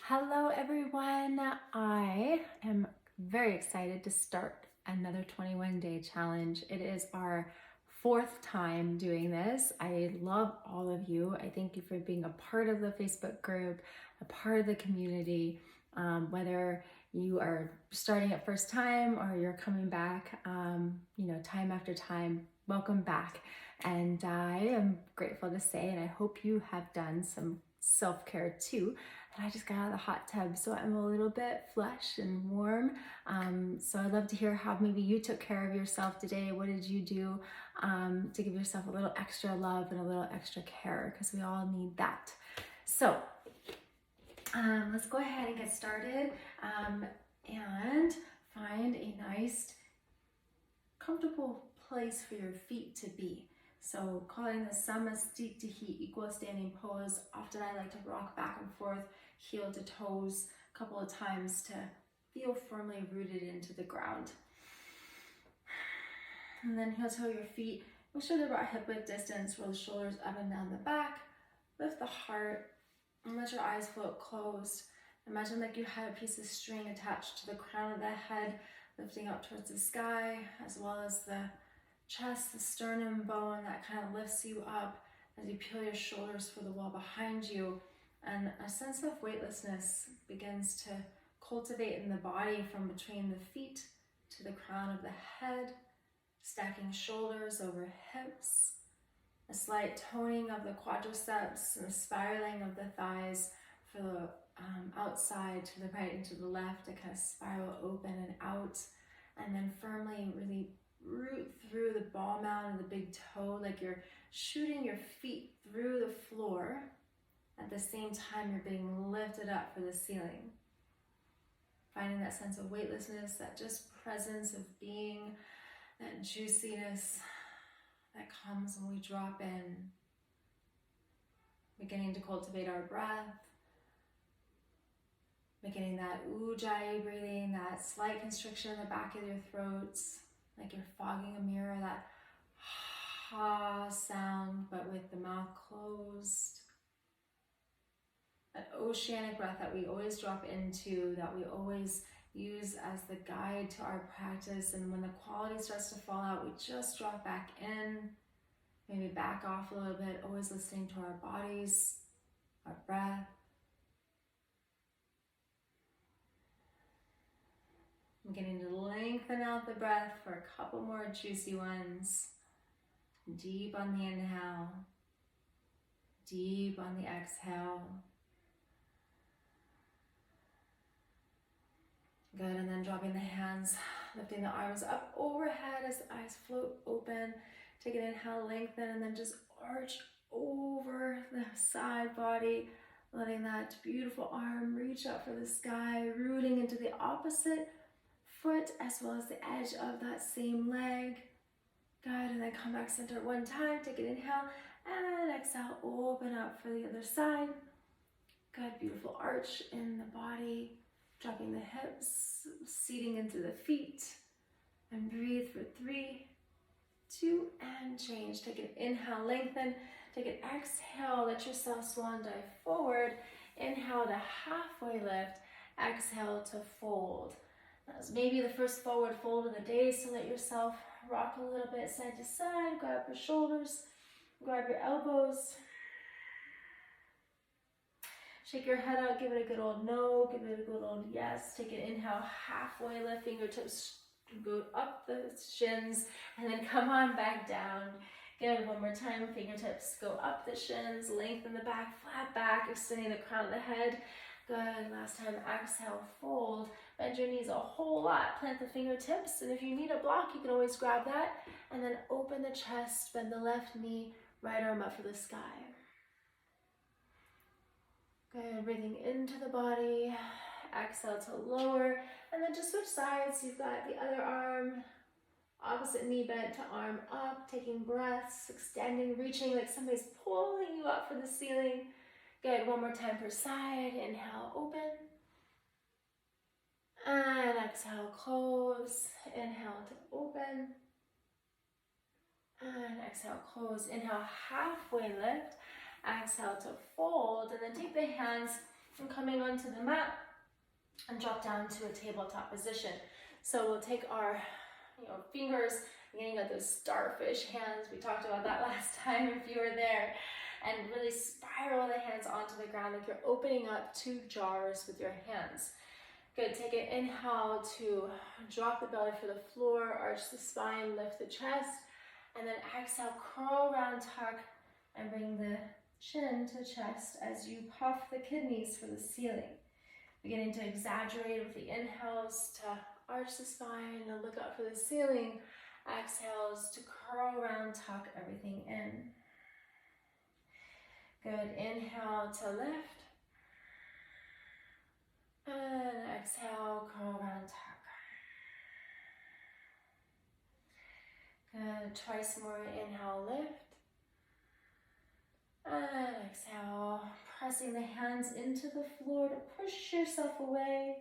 Hello everyone. I am very excited to start another 21-day challenge. It is our fourth time doing this. I love all of you. I thank you for being a part of the Facebook group, a part of the community, whether you are starting at first time or you're coming back, time after time. Welcome back. And I am grateful to say, and I hope you have done some self-care too. And I just got out of the hot tub, so I'm a little bit flush and warm. So I'd love to hear how maybe you took care of yourself today. What did you do to give yourself a little extra love and a little extra care? Because we all need that. So let's go ahead and get started and find a nice, comfortable place for your feet to be. So calling the Samasthiti Heat Equal Standing Pose. Often I like to rock back and forth, heel to toes, a couple of times to feel firmly rooted into the ground. And then heel toe your feet. Make sure they're about hip width distance. Roll the shoulders up and down the back. Lift the heart and let your eyes float closed. Imagine like you had a piece of string attached to the crown of the head, lifting up towards the sky, as well as the chest, the sternum bone that kind of lifts you up as you peel your shoulders for the wall behind you. And a sense of weightlessness begins to cultivate in the body from between the feet to the crown of the head, stacking shoulders over hips, a slight toning of the quadriceps and the spiraling of the thighs for the outside to the right and to the left to kind of spiral open and out, and then firmly really root through the ball mound and the big toe, like you're shooting your feet through the floor. At the same time, you're being lifted up for the ceiling. Finding that sense of weightlessness, that just presence of being, that juiciness that comes when we drop in. Beginning to cultivate our breath. Beginning that ujjayi breathing, that slight constriction in the back of your throats, like you're fogging a mirror, that ha sound, but with the mouth closed. That oceanic breath that we always drop into, that we always use as the guide to our practice. And when the quality starts to fall out, we just drop back in, maybe back off a little bit, always listening to our bodies, our breath. Beginning to lengthen out the breath for a couple more juicy ones. Deep on the inhale, deep on the exhale. Good, and then dropping the hands, lifting the arms up overhead as the eyes float open. Take an inhale, lengthen, and then just arch over the side body, letting that beautiful arm reach up for the sky, rooting into the opposite foot as well as the edge of that same leg. Good, and then come back center one time. Take an inhale and exhale, open up for the other side. Good, beautiful arch in the body. Dropping the hips, seating into the feet, and breathe for 3, 2, and change. Take an inhale, lengthen. Take an exhale, let yourself swan dive forward. Inhale to halfway lift. Exhale to fold. That's maybe the first forward fold of the day, so let yourself rock a little bit side to side. Grab your shoulders, grab your elbows. Shake your head out, give it a good old no, give it a good old yes. Take an inhale, halfway lift, fingertips go up the shins, and then come on back down. Good, one more time, fingertips go up the shins, lengthen the back, flat back, extending the crown of the head. Good, last time, exhale, fold. Bend your knees a whole lot, plant the fingertips, and if you need a block, you can always grab that, and then open the chest, bend the left knee, right arm up for the sky. Good, breathing into the body, exhale to lower, and then just switch sides. You've got the other arm, opposite knee bent to arm up, taking breaths, extending, reaching like somebody's pulling you up for the ceiling. Good, one more time per side. Inhale, open. And exhale, close. Inhale to open. And exhale, close. Inhale, halfway lift. Exhale to fold, and then take the hands And coming onto the mat and drop down to a tabletop position. So we'll take our fingers, again, you got those starfish hands. We talked about that last time if you were there. And really spiral the hands onto the ground like you're opening up 2 jars with your hands. Good, take an inhale to drop the belly for the floor, arch the spine, lift the chest, and then exhale, curl around, tuck, and bring the chin to chest as you puff the kidneys for the ceiling. Beginning to exaggerate with the inhales to arch the spine and look up for the ceiling. Exhales to curl around, tuck everything in. Good, inhale to lift. And exhale, curl around, tuck. Good, twice more, inhale, lift. And exhale, pressing the hands into the floor to push yourself away.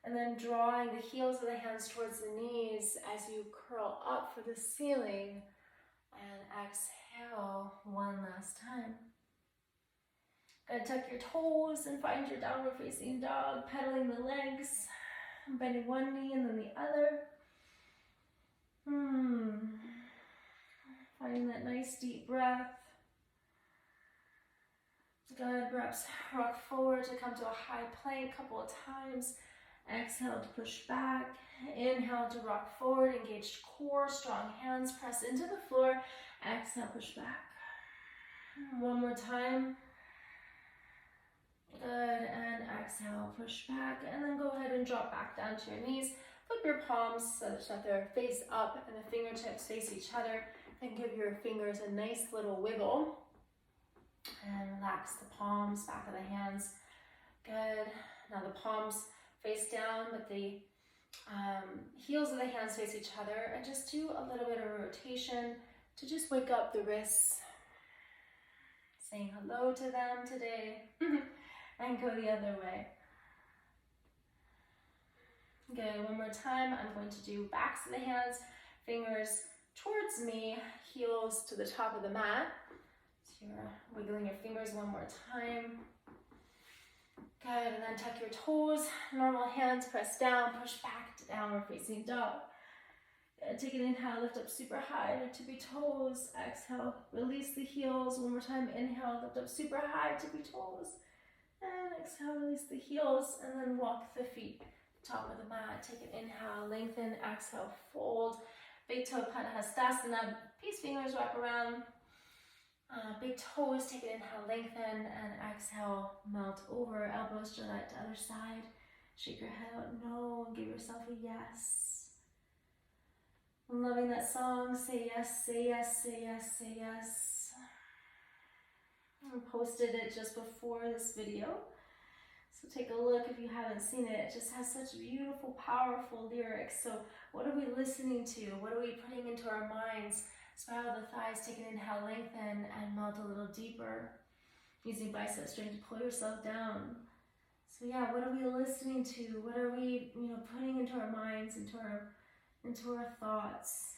And then drawing the heels of the hands towards the knees as you curl up for the ceiling. And exhale, one last time. Gonna tuck your toes and find your downward facing dog, pedaling the legs, bending one knee and then the other. Finding that nice deep breath. Good, perhaps rock forward to come to a high plank a couple of times. Exhale to push back. Inhale to rock forward, engaged core, strong hands, press into the floor. Exhale, push back. One more time. Good, and exhale, push back, and then go ahead and drop back down to your knees. Flip your palms such that they're face up and the fingertips face each other, and give your fingers a nice little wiggle. And relax the palms, back of the hands. Good. Now the palms face down, but the heels of the hands face each other, and just do a little bit of rotation to just wake up the wrists. Saying hello to them today. And go the other way. Good, one more time. I'm going to do backs of the hands, fingers towards me, heels to the top of the mat. So you're wiggling your fingers one more time. Good, and then tuck your toes, normal hands, press down, push back to downward facing dog. Good, take an inhale, lift up super high to tippy toes. Exhale, release the heels. One more time, inhale, lift up super high, tippy toes. And exhale, release the heels, and then walk the feet top of the mat. Take an inhale, lengthen, exhale, fold. Big toe Sasana, peace fingers wrap around. Big toes, take an inhale, lengthen, and exhale, melt over. Elbows to the other side. Shake your head out, no, and give yourself a yes. I'm loving that song, say yes, say yes, say yes, say yes. I posted it just before this video, so take a look if you haven't seen it. It just has such beautiful, powerful lyrics. So what are we listening to? What are we putting into our minds? Spiral the thighs, take an inhale, lengthen, and melt a little deeper. Using bicep strength to pull yourself down. So yeah, what are we listening to? What are we, putting into our minds, into our thoughts?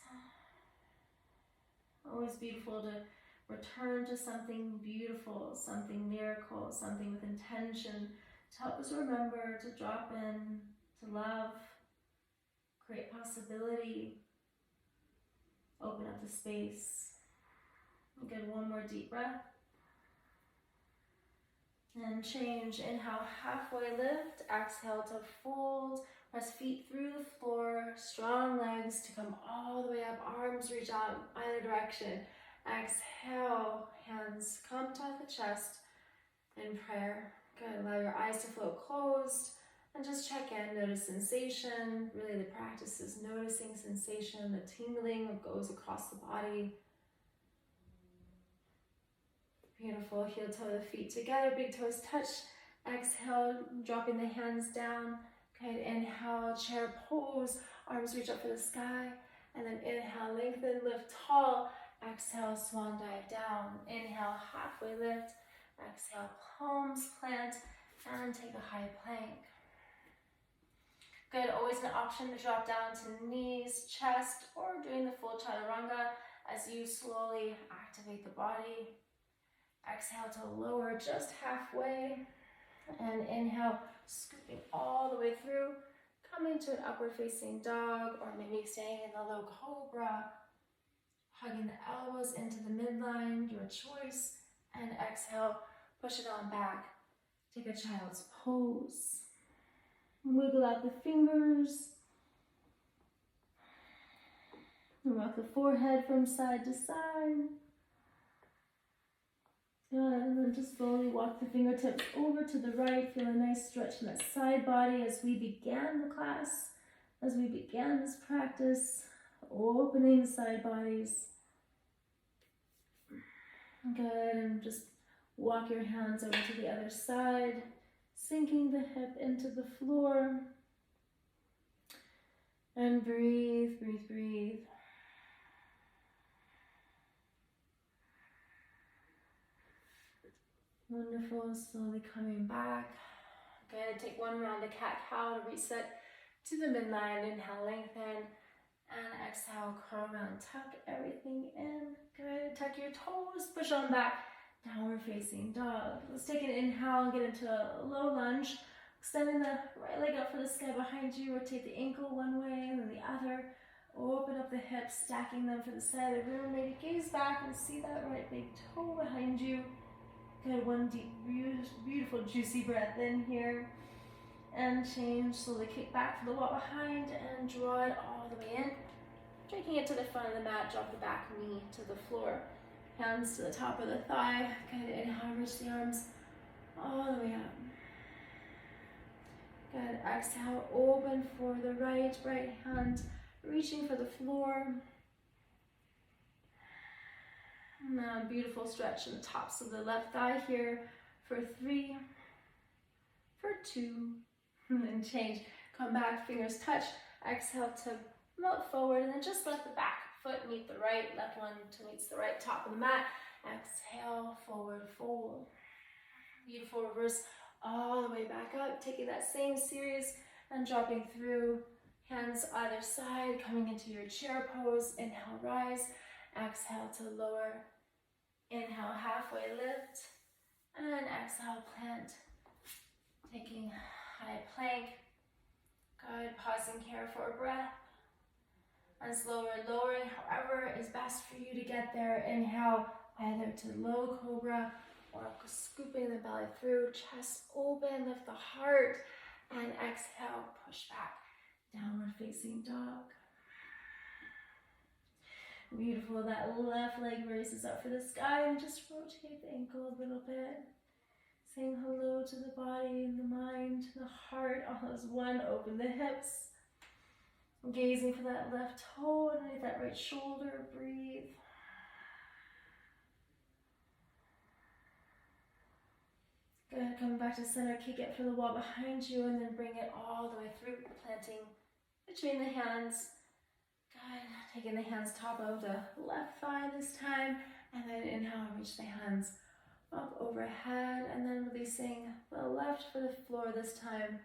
Always beautiful to return to something beautiful, something miracle, something with intention to help us remember to drop in, to love, create possibility, open up the space. Good, one more deep breath. And change. Inhale, halfway lift. Exhale to fold. Press feet through the floor. Strong legs to come all the way up. Arms reach out either direction. Exhale, hands come to the chest in prayer. Good, allow your eyes to float closed and just check in, notice sensation. Really the practice is noticing sensation, the tingling that goes across the body. Beautiful, heel toe the feet together, big toes touch. Exhale, dropping the hands down. Good, inhale, chair pose, arms reach up for the sky. And then inhale, lengthen, lift tall. Exhale, swan dive down. Inhale, halfway lift. Exhale, palms plant and take a high plank. Good, always an option to drop down to knees, chest, or doing the full chaturanga as you slowly activate the body. Exhale to lower just halfway. And And inhale, scooping all the way through, coming to an upward facing dog, or maybe staying in the low cobra, hugging the elbows into the midline, your choice. And exhale, push it on back. Take a child's pose. Wiggle out the fingers. Rock the forehead from side to side. Good, and then just slowly walk the fingertips over to the right. Feel a nice stretch in that side body as we began the class, as we began this practice, opening the side bodies. Good, and just walk your hands over to the other side, sinking the hip into the floor. And breathe, breathe, breathe. Wonderful, slowly coming back. Good, take one round of cat-cow to reset to the midline. Inhale, lengthen, and exhale, curl around, tuck everything in. Good, tuck your toes, push on back, downward facing dog. Let's take an inhale and get into a low lunge. Extending the right leg out for the sky behind you. Rotate the ankle one way and then the other. Open up the hips, stacking them for the side of the room. Maybe gaze back and see that right big toe behind you. Good, one deep, beautiful, juicy breath in here. And change, slowly kick back for the wall behind and draw it all the way in. Taking it to the front of the mat, drop the back knee to the floor. Hands to the top of the thigh. Good, inhale, reach the arms all the way up. Good, exhale, open for the right hand, reaching for the floor. Now, beautiful stretch in the tops of the left thigh here for 3, for 2, and change. Come back, fingers touch. Exhale to melt forward, and then just let the back foot meet the right, left one to meets the right top of the mat. Exhale, forward fold. Beautiful reverse all the way back up, taking that same series and dropping through. Hands either side, coming into your chair pose. Inhale, rise. Exhale to lower. Inhale, halfway lift. And exhale, plant. Taking high plank. Good, pausing here for a breath. And lowering, however is best for you to get there. Inhale, either to low cobra or scooping the belly through, chest open, lift the heart, and exhale, push back, downward facing dog. Beautiful, that left leg raises up for the sky, and just rotate the ankle a little bit. Saying hello to the body and the mind, the heart, all as one. Open the hips. Gazing for that left toe underneath that right shoulder. Breathe. Good, coming back to center, kick it for the wall behind you, and then bring it all the way through, planting between the hands. Good, taking the hands top of the left thigh this time, and then inhale, reach the hands up overhead, and then releasing the left for the floor this time,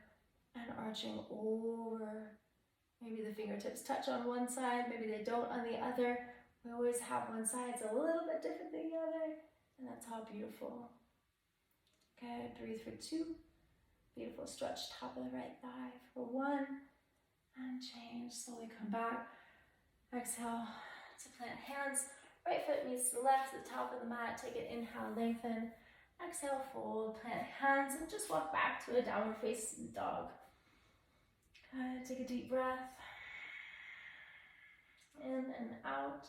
and arching over. Maybe the fingertips touch on one side, maybe they don't on the other. We always have one side, it's a little bit different than the other, and that's all beautiful. Good, breathe for 2. Beautiful stretch, top of the right thigh for 1. And change, slowly come back. Exhale to plant hands. Right foot meets the left, the top of the mat. Take it, inhale, lengthen. Exhale, fold, plant hands, and just walk back to a downward facing dog. Good, take a deep breath. In and out.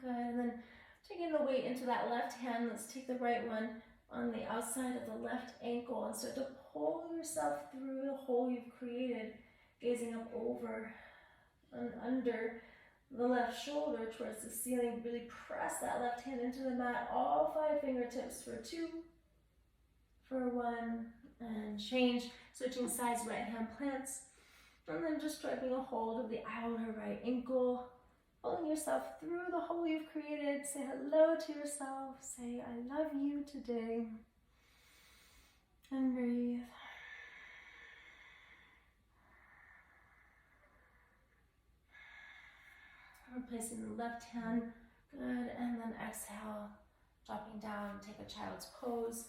Good, and then taking the weight into that left hand, let's take the right one on the outside of the left ankle and start to pull yourself through the hole you've created, gazing up over and under the left shoulder towards the ceiling. Really press that left hand into the mat, all 5 fingertips for 2, for 1, and change. Switching sides, right hand plants, and then just striking a hold of the outer right ankle. Pulling yourself through the hole you've created. Say hello to yourself. Say, I love you today. And breathe. Replacing the left hand. Good. And then exhale. Dropping down, take a child's pose.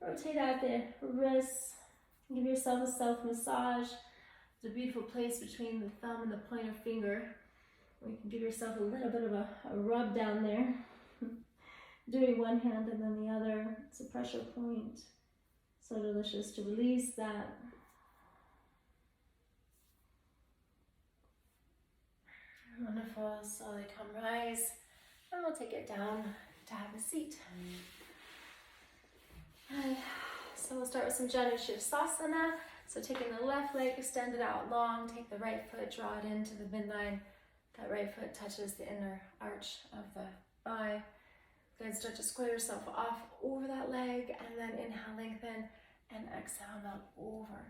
Rotate out the wrists. Give yourself a self-massage. It's a beautiful place between the thumb and the pointer finger. You can give yourself a little bit of a rub down there. Doing one hand and then the other. It's a pressure point. So delicious to release that. Wonderful. Slowly come rise. And we'll take it down to have a seat. And so we'll start with some Sasana. So taking the left leg, extend it out long. Take the right foot, draw it into the midline. That right foot touches the inner arch of the thigh. Then start to square yourself off over that leg, and then inhale, lengthen, and exhale, melt over.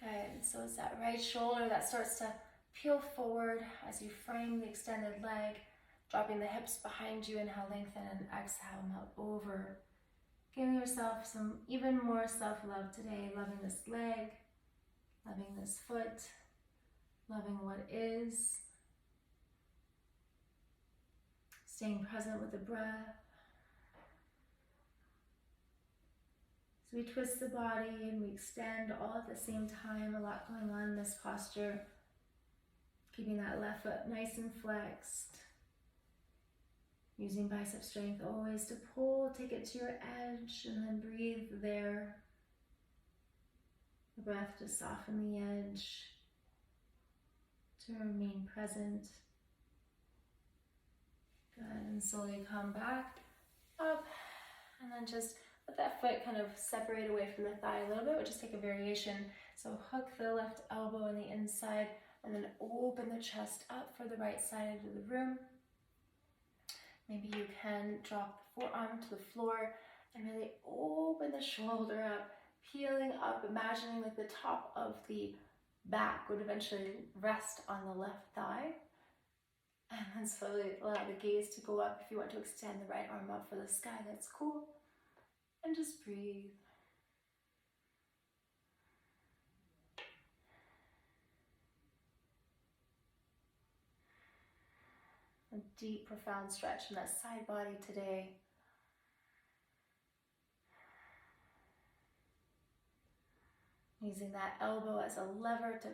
Good. So it's that right shoulder that starts to peel forward as you frame the extended leg, dropping the hips behind you. Inhale, lengthen, and exhale, melt over. Giving yourself some even more self-love today, loving this leg, loving this foot, loving what is. Staying present with the breath. So we twist the body and we extend all at the same time. A lot going on in this posture. Keeping that left foot nice and flexed. Using bicep strength always to pull, take it to your edge, and then breathe there. The breath to soften the edge, to remain present. Good, and slowly come back up, and then just let that foot kind of separate away from the thigh a little bit. We'll just take a variation. So hook the left elbow in the inside, and then open the chest up for the right side of the room. Maybe you can drop the forearm to the floor and really open the shoulder up, peeling up, imagining like the top of the back would eventually rest on the left thigh. And then slowly allow the gaze to go up. If you want to extend the right arm up for the sky, that's cool. And just breathe. A deep, profound stretch in that side body today. Using that elbow as a lever to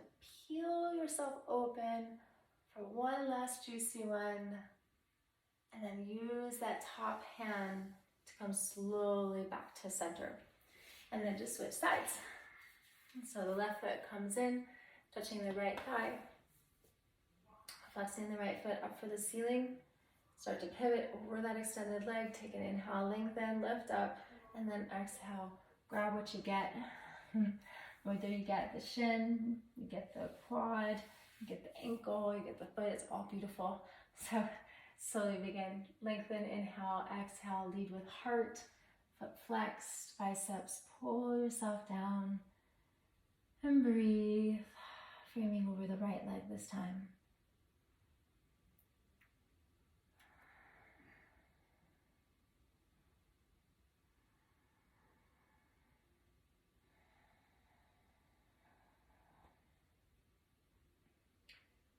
peel yourself open for one last juicy one. And then use that top hand to come slowly back to center. And then just switch sides. And so the left foot comes in, touching the right thigh. Flexing the right foot up for the ceiling. Start to pivot over that extended leg. Take an inhale, lengthen, lift up, and then exhale. Grab what you get. Whether you get the shin, you get the quad, you get the ankle, you get the foot, it's all beautiful. So slowly begin. Lengthen, inhale, exhale, lead with heart, foot flexed, biceps, pull yourself down, and breathe, framing over the right leg this time.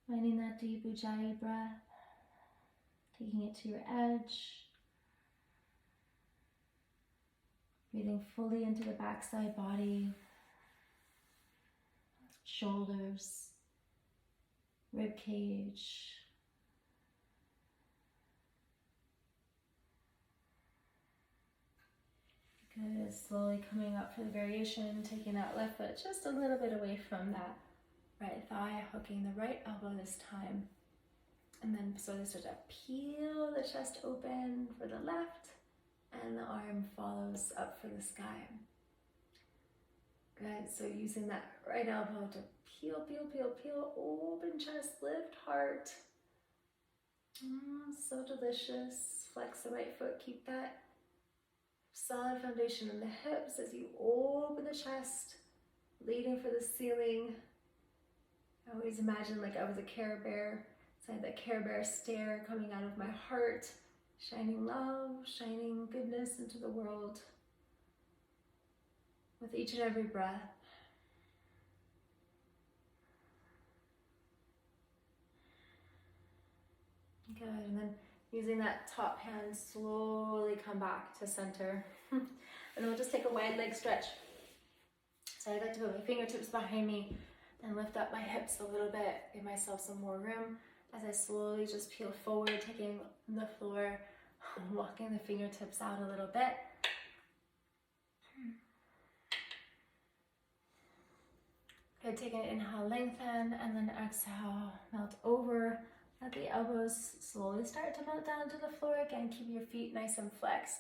Finding that deep Ujjayi breath, taking it to your edge, breathing fully into the backside body, shoulders, rib cage. Good, slowly coming up for the variation, taking that left foot just a little bit away from that right thigh, hooking the right elbow this time. And then slowly start to peel the chest open for the left, and the arm follows up for the sky. Good, so using that right elbow to peel, peel, peel, peel, open chest, lift heart. So delicious. Flex the right foot, keep that solid foundation in the hips as you open the chest, leading for the ceiling. I always imagine like I was a Care Bear. So I had that Care Bear stare coming out of my heart, shining love, shining goodness into the world with each and every breath. Good, and then Using that top hand, slowly come back to center. And then we'll just take a wide leg stretch. So I'd like to put my fingertips behind me and lift up my hips a little bit, give myself some more room as I slowly just peel forward, taking the floor, walking the fingertips out a little bit. Good, take an inhale, lengthen, and then exhale, melt over. Let the elbows slowly start to melt down to the floor. Again, keep your feet nice and flexed.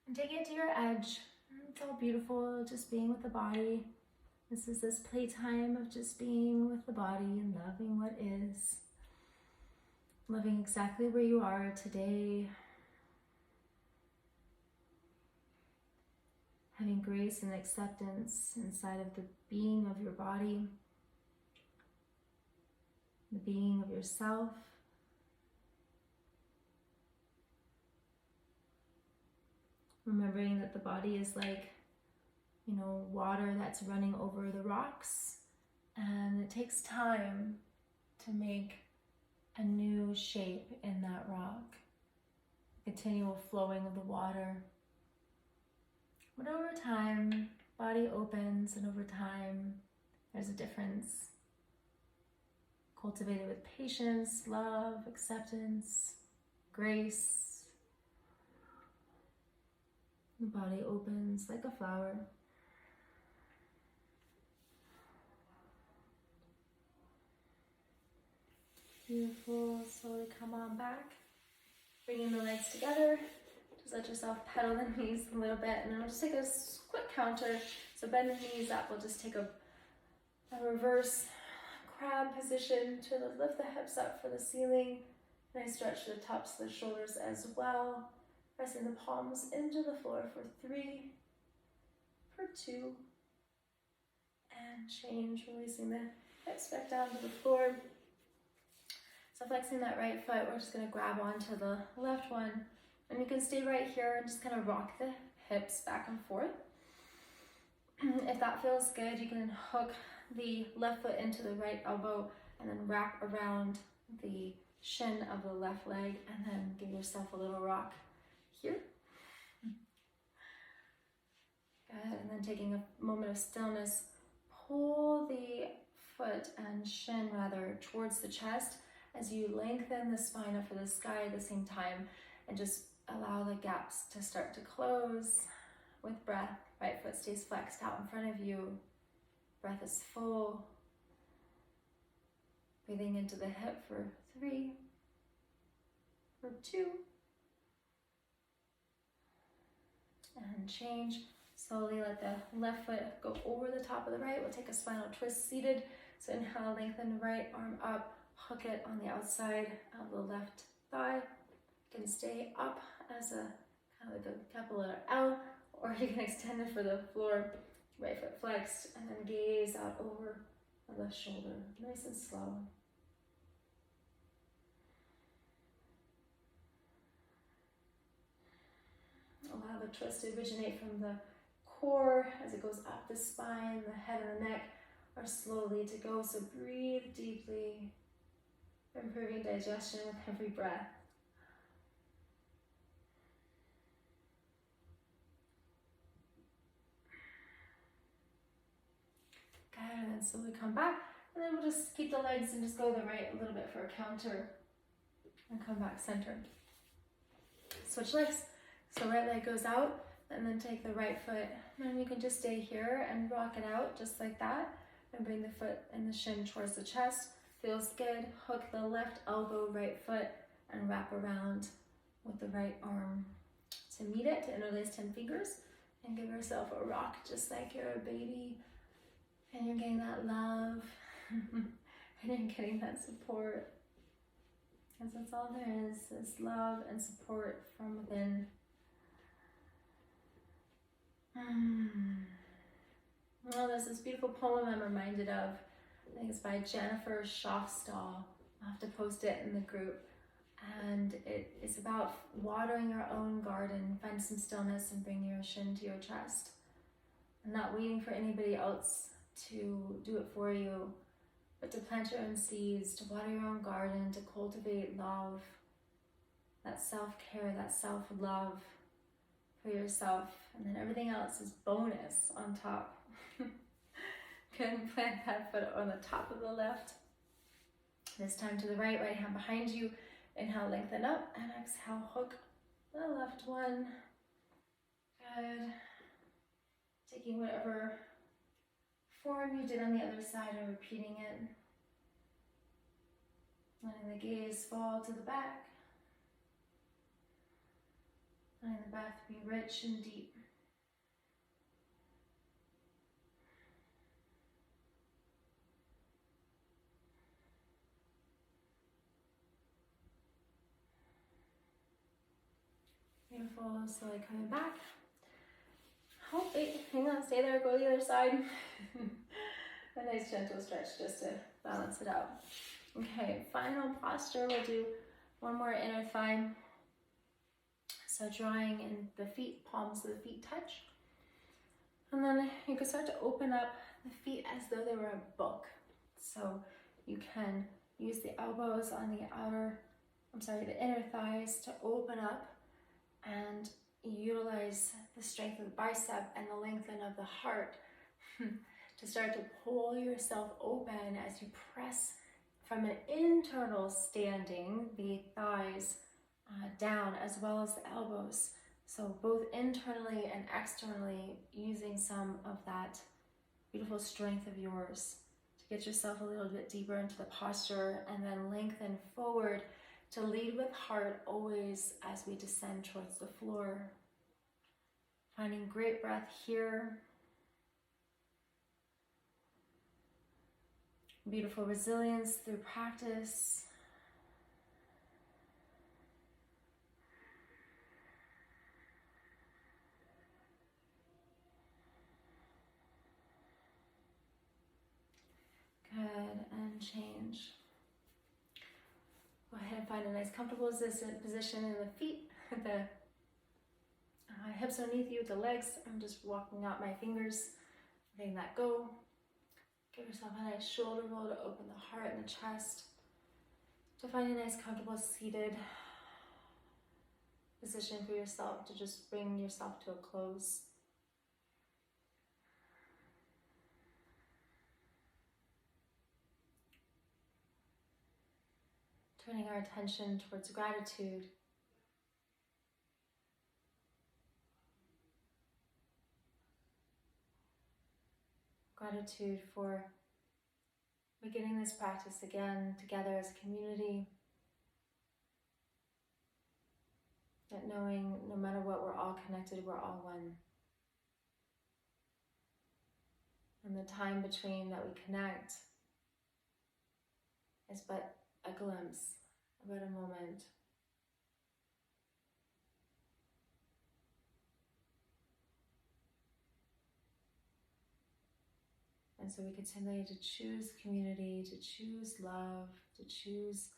And take it to your edge. It's all beautiful, just being with the body. This is this playtime of just being with the body and loving what is. Loving exactly where you are today. Having grace and acceptance inside of the being of your body, the being of yourself. Remembering that the body is like, water that's running over the rocks, and it takes time to make a new shape in that rock. Continual flowing of the water. But over time, body opens, and over time, there's a difference. Cultivated with patience, love, acceptance, grace. The body opens like a flower. Beautiful. Slowly come on back. Bringing the legs together. Just let yourself pedal the knees a little bit, and then we'll just take a quick counter. So bend the knees up. We'll just take a reverse crab position to lift the hips up for the ceiling. Nice stretch to the tops of the shoulders as well. Pressing the palms into the floor for 3, for 2, and change. Releasing the hips back down to the floor. So flexing that right foot, we're just going to grab onto the left one. And you can stay right here and just kind of rock the hips back and forth. If that feels good, you can hook the left foot into the right elbow and then wrap around the shin of the left leg, and then give yourself a little rock here. Good, and then taking a moment of stillness, pull the foot and shin rather towards the chest as you lengthen the spine up for the sky at the same time, and just allow the gaps to start to close with breath. Right foot stays flexed out in front of you. Breath is full. Breathing into the hip for 3, for 2, and change. Slowly let the left foot go over the top of the right. We'll take a spinal twist seated. So inhale, lengthen the right arm up, hook it on the outside of the left thigh. You can stay up as a kind of like a capital letter L, or you can extend it for the floor. Right foot flexed, and then gaze out over the left shoulder, nice and slow. Allow the twist to originate from the core as it goes up the spine. The head and the neck are slowly to go, so breathe deeply, improving digestion with every breath. Good, and then slowly come back, and then we'll just keep the legs and just go to the right a little bit for a counter, and come back center. Switch legs. So right leg goes out, and then take the right foot, and you can just stay here and rock it out just like that, and bring the foot and the shin towards the chest. Feels good. Hook the left elbow, right foot, and wrap around with the right arm to meet it, to interlace 10 fingers, and give yourself a rock just like you're a baby, and you're getting that love, and you're getting that support, because that's all there is love and support from within. Well, there's this beautiful poem I'm reminded of. I think it's by Jennifer Schofstall. I'll have to post it in the group. And it is about watering your own garden. Find some stillness and bring your shin to your chest. And not waiting for anybody else to do it for you, but to plant your own seeds, to water your own garden, to cultivate love, that self-care, that self-love for yourself, and then everything else is bonus on top. Good, and plant that foot on the top of the left. This time to the right, right hand behind you. Inhale, lengthen up, and exhale, hook the left one. Good. Taking whatever form you did on the other side and repeating it. Letting the gaze fall to the back. Letting the breath be rich and deep. Beautiful. Slowly coming back. Oh, wait, hang on, stay there, go to the other side. A nice gentle stretch just to balance it out. Okay, final posture. We'll do one more inner thigh. So drawing in the feet, palms of the feet touch. And then you can start to open up the feet as though they were a book. So you can use the elbows on the inner thighs to open up and utilize the strength of the bicep and the lengthen of the heart to start to pull yourself open as you press from an internal standing, the thighs down, as well as the elbows. So both internally and externally, using some of that beautiful strength of yours to get yourself a little bit deeper into the posture, and then lengthen forward to lead with heart always as we descend towards the floor. Finding great breath here. Beautiful resilience through practice. Good, and change. Go ahead and find a nice comfortable position in the feet, the hips underneath you, the legs. I'm just walking out my fingers, letting that go. Give yourself a nice shoulder roll to open the heart and the chest. To find a nice comfortable seated position for yourself to just bring yourself to a close. Turning our attention towards gratitude. Gratitude for beginning this practice again together as a community. That knowing no matter what, we're all connected, we're all one. And the time between that we connect is but a glimpse, but a moment. And so we continue to choose community, to choose love, to choose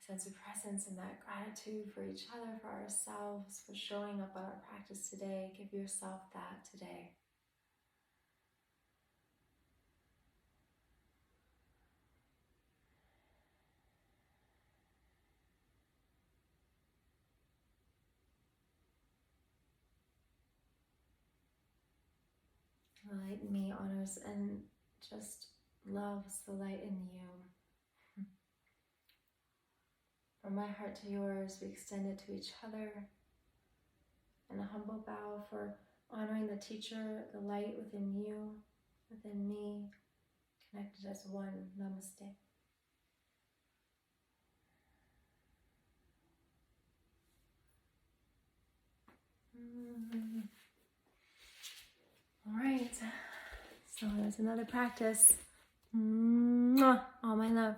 a sense of presence and that gratitude for each other, for ourselves, for showing up on our practice today. Give yourself that today. The light in me honors and just loves the light in you. From my heart to yours, we extend it to each other. And a humble bow for honoring the teacher, the light within you, within me, connected as one. Namaste. All right, so there's another practice. All my love.